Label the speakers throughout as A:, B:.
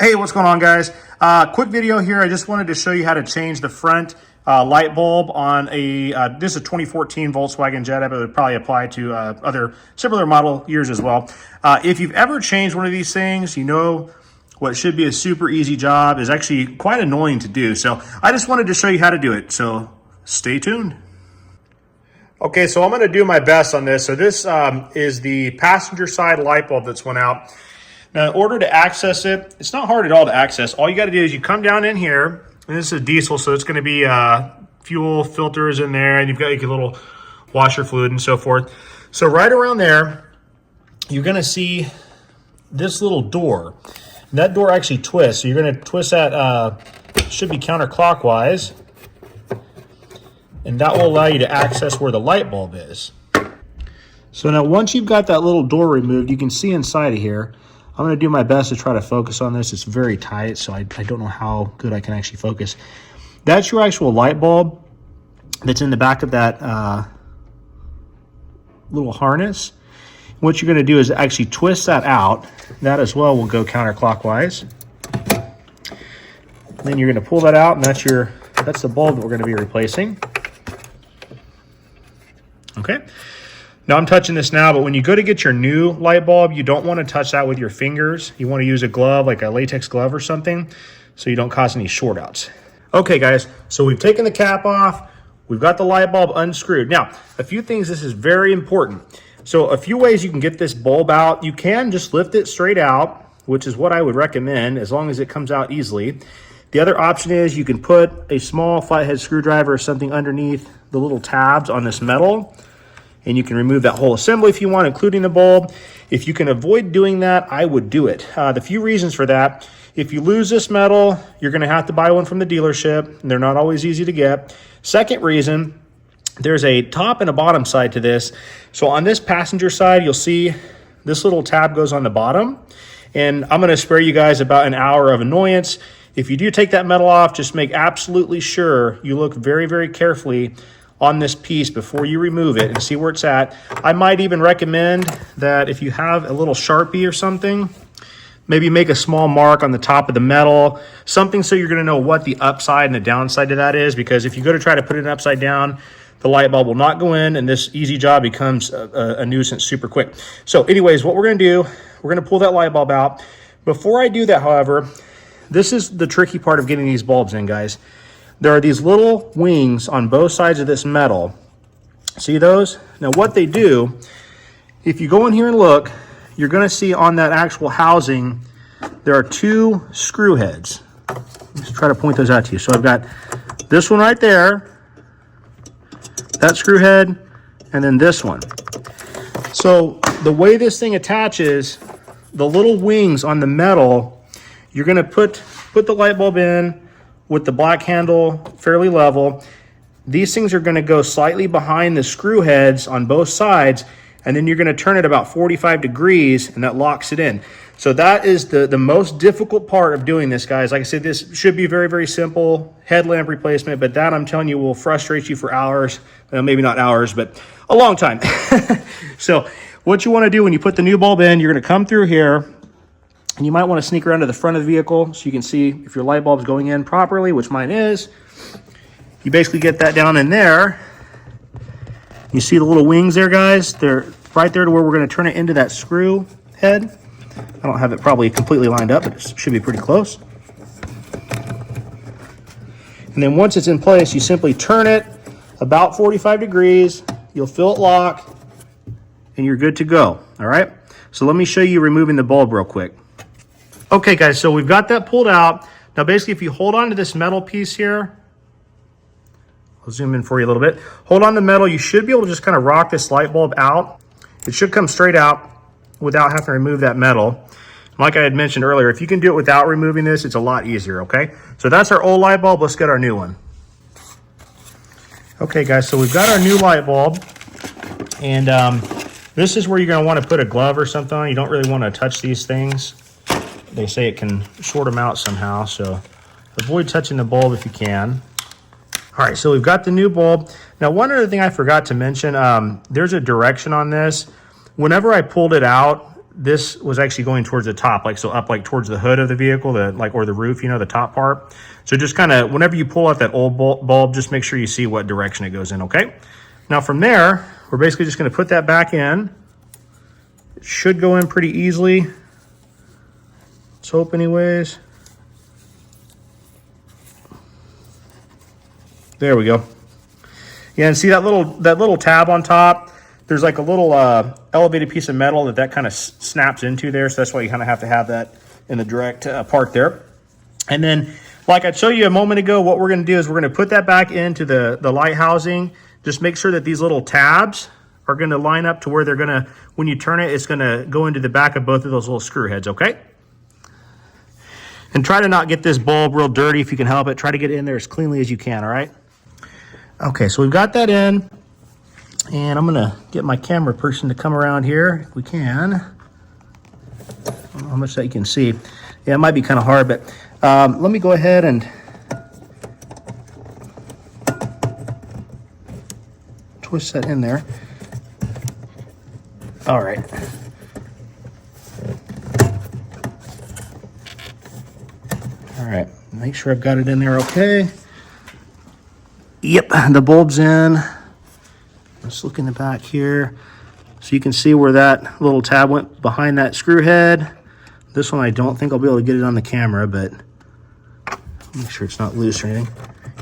A: Hey, what's going on, guys? Quick video here. I just wanted to show you how to change the front light bulb on a, this is a 2014 Volkswagen Jetta, but it would probably apply to other similar model years as well. If you've ever changed one of these things, you know what should be a super easy job is actually quite annoying to do. So I just wanted to show you how to do it. So stay tuned. Okay, so I'm going to do my best on this. So this is the passenger side light bulb that's went out. Now, in order to access it, it's not hard at all to access. All you got to do is you come down in here, and this is a diesel, so it's going to be fuel filters in there, and you've got like a little washer fluid and so forth. So right around there, you're going to see this little door. And that door actually twists, so you're going to twist that, should be counterclockwise, and that will allow you to access where the light bulb is. So now once you've got that little door removed, you can see inside of here. I'm going to do my best to try to focus on this. It's very tight, so I don't know how good I can actually focus. That's your actual light bulb that's in the back of that little harness. What you're going to do is actually twist that out. That as well will go counterclockwise. Then you're going to pull that out, and that's the bulb that we're going to be replacing. Okay. Now I'm touching this now, but when you go to get your new light bulb, you don't want to touch that with your fingers. You want to use a glove, like a latex glove or something, so you don't cause any short outs. Okay, guys, so we've taken the cap off. We've got the light bulb unscrewed. Now, a few things, this is very important. So a few ways you can get this bulb out. You can just lift it straight out, which is what I would recommend, as long as it comes out easily. The other option is you can put a small flathead screwdriver or something underneath the little tabs on this metal, and you can remove that whole assembly if you want, including the bulb. If you can avoid doing that, I would do it. The few reasons for that: if you lose this metal, you're going to have to buy one from the dealership, and they're not always easy to get. Second reason, there's a top and a bottom side to this. So on this passenger side, you'll see this little tab goes on the bottom, and I'm going to spare you guys about an hour of annoyance. If you do take that metal off, just make absolutely sure you look very, very carefully on this piece before you remove it and see where it's at. I might even recommend that if you have a little Sharpie or something, maybe make a small mark on the top of the metal, something so you're going to know what the upside and the downside to that is, because if you go to try to put it upside down, the light bulb will not go in, and this easy job becomes a nuisance super quick. So anyways, what we're going to do, we're going to pull that light bulb out. Before I do that, however, this is the tricky part of getting these bulbs in, guys. There are these little wings on both sides of this metal. See those? Now what they do, if you go in here and look, you're going to see on that actual housing, there are two screw heads. Let's try to point those out to you. So I've got this one right there, that screw head, and then this one. So the way this thing attaches, the little wings on the metal, you're going to put the light bulb in with the black handle fairly level. These things are going to go slightly behind the screw heads on both sides, and then you're going to turn it about 45 degrees, and that locks it in. So that is the most difficult part of doing this, guys. Like I said, this should be very, very simple headlamp replacement, but that, I'm telling you, will frustrate you for hours. Well, maybe not hours, but a long time. So what you want to do when you put the new bulb in, you're going to come through here, and you might want to sneak around to the front of the vehicle so you can see if your light bulb's going in properly, which mine is. You basically get that down in there. You see the little wings there, guys? They're right there to where we're going to turn it into that screw head. I don't have it probably completely lined up, but it should be pretty close. And then once it's in place, you simply turn it about 45 degrees. You'll feel it lock, and you're good to go. All right? So let me show you removing the bulb real quick. Okay, guys, so we've got that pulled out. Now, basically, if you hold on to this metal piece here, I'll zoom in for you a little bit. Hold on to the metal. You should be able to just kind of rock this light bulb out. It should come straight out without having to remove that metal. Like I had mentioned earlier, if you can do it without removing this, it's a lot easier, okay? So that's our old light bulb. Let's get our new one. Okay, guys, so we've got our new light bulb, and this is where you're going to want to put a glove or something on. You don't really want to touch these things. They say it can short them out somehow, so avoid touching the bulb if you can. All right, so we've got the new bulb. Now, one other thing I forgot to mention, there's a direction on this. Whenever I pulled it out, this was actually going towards the top, like so up like towards the hood of the vehicle, or the roof, you know, the top part. So just kind of whenever you pull out that old bulb, just make sure you see what direction it goes in, okay? Now from there, we're basically just going to put that back in. It should go in pretty easily. Let's hope anyways. There we go. Yeah, and see that little tab on top? There's like a little elevated piece of metal that kind of snaps into there. So that's why you kind of have to have that in the direct part there. And then, like I showed you a moment ago, what we're going to do is we're going to put that back into the light housing. Just make sure that these little tabs are going to line up to where they're going to, when you turn it, it's going to go into the back of both of those little screw heads, okay? And try to not get this bulb real dirty if you can help it. Try to get it in there as cleanly as you can, all right? Okay, so we've got that in. And I'm going to get my camera person to come around here if we can. I don't know how much that you can see. Yeah, it might be kind of hard, but let me go ahead and twist that in there. All right. All right, make sure I've got it in there okay. Yep, the bulb's in. Let's look in the back here. So you can see where that little tab went behind that screw head. This one I don't think I'll be able to get it on the camera, but make sure it's not loose or anything.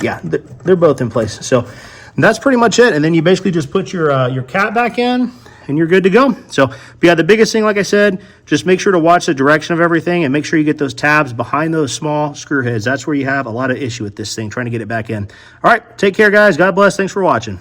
A: Yeah, they're both in place. So that's pretty much it. And then you basically just put your cap back in and you're good to go. So, but yeah, the biggest thing, like I said, just make sure to watch the direction of everything and make sure you get those tabs behind those small screw heads. That's where you have a lot of issue with this thing, trying to get it back in. All right, take care, guys. God bless. Thanks for watching.